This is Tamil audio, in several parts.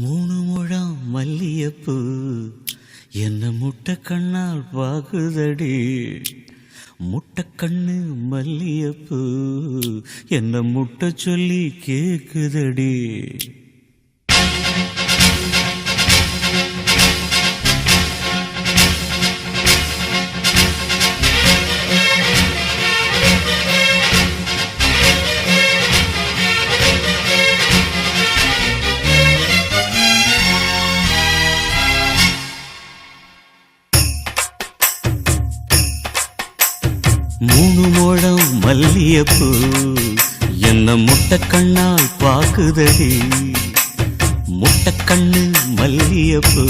மூணு முழம் மல்லியப்பூ என்ன முட்டை கண்ணால் பாகுதடி. முட்டை கண்ணு மல்லியப்பூ என்ன முட்டை சொல்லி கேக்குதடி. மூணு முழம் மல்லியப்பூ என்ன முட்டை கண்ணால் பாக்குதடி. முட்டை கண்ணு மல்லியப்பூ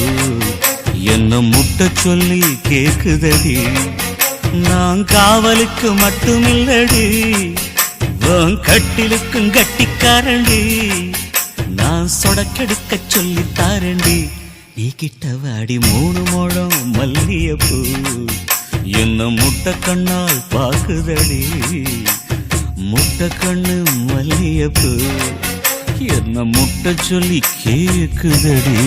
என்ன முட்டை சொல்லி கேக்குதடி. நான் காவலுக்கு மட்டுமில்லடி, உன் கட்டிலுக்கும் கட்டிக்காரண்டி. நான் சொடக்கெடுக்க சொல்லி தாரண்டி. நீ கிட்ட வாடி மூணு முழம் மல்லியப்பூ என்ன முட்டை கண்ணால் பாக்குதடி. முட்டை கண்ணு மல்லியப்பூ என்ன முட்டை சொல்லி கேக்குதடி.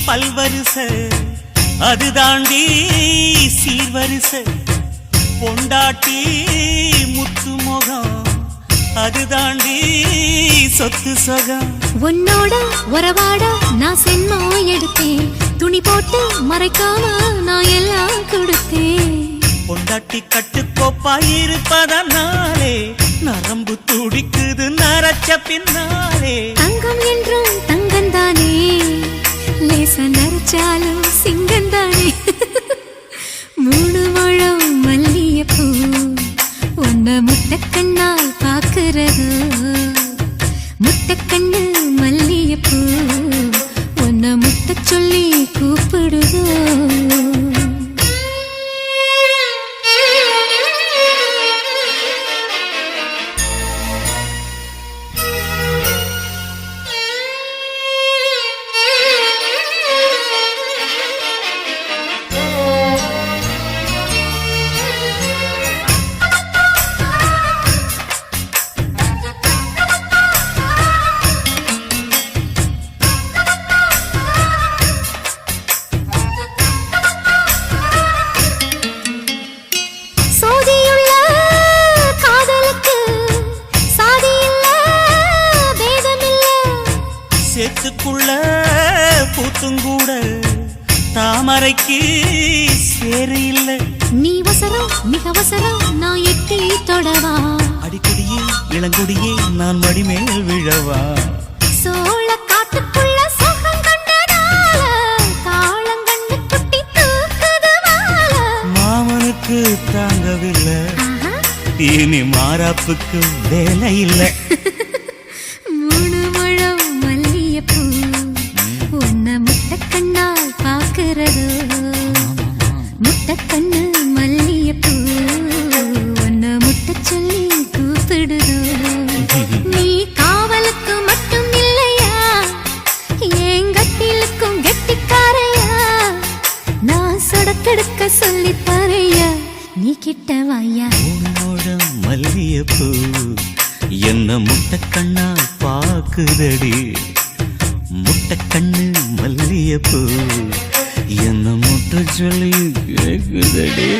பல்வரிச அது தாண்டி சீர்வரிச பொண்டாட்டி முத்து முகம் அது தாண்டி சொத்து சகம். உன்னோட உறவாட நான் சென்மோ எடுத்தேன், துணி போட்டு மறைக்காம நான் எல்லாம் கொடுத்தேன். பொண்டாட்டி கட்டுக்கோப்பாயிருப்பதனாலே நரம்பு துடிக்குது நரச்ச பின்னாலே. தங்கம் என்றும் தங்கந்தானே, லேசா நரைச்சாலும் சிங்கந்தானே. மூணு முழம் மல்லியப்பூ உன்ன முட்டை கண்ணால் பாக்குறது. முட்டை கண்ணு மல்லியப்பூ உன்ன முட்டை சொல்லி கூப்பிடுதோ. சேத்துக்குள்ள பூத்துங்கூட தாமரைக்கு சேரு இல்ல. நீ வசரம் மிக வசரம் நான் எட்டி தொடவா. அடிக்கொடியே இளங்கொடியே நான் மடிமேல் விழவா. சோழ காட்டுக்குள்ள சுகம் கண்டதால காளங்கண்ணு குட்டி தூக்குதுவால. மாமனுக்கு தாங்கவில்லை, இனி மாறாப்புக்கு வேலை இல்லை. மூணு முழம் மல்லியப்பூ உன்ன முட்டை கண்ணால் பாக்குறது. முட்டை கண்ணு மல்லியப்பூ உன்ன முட்டை சொல்லி கூப்பிடுதோ. நீ காவலுக்கு மட்டும் இல்லையா, எங்கட்டிலுக்கும் கெட்டிக்காரையா. நான் சொடக்கெடுக்க சொல்லி தரையா, நீ கிட்ட வாயா. மல்லியப்பூ என்ன முட்டை கண்ணால் பாக்குதடி. முட்டை கண்ணு மல்லியப்பூ என்ன முட்டை சொல்லி கேக்குதடி.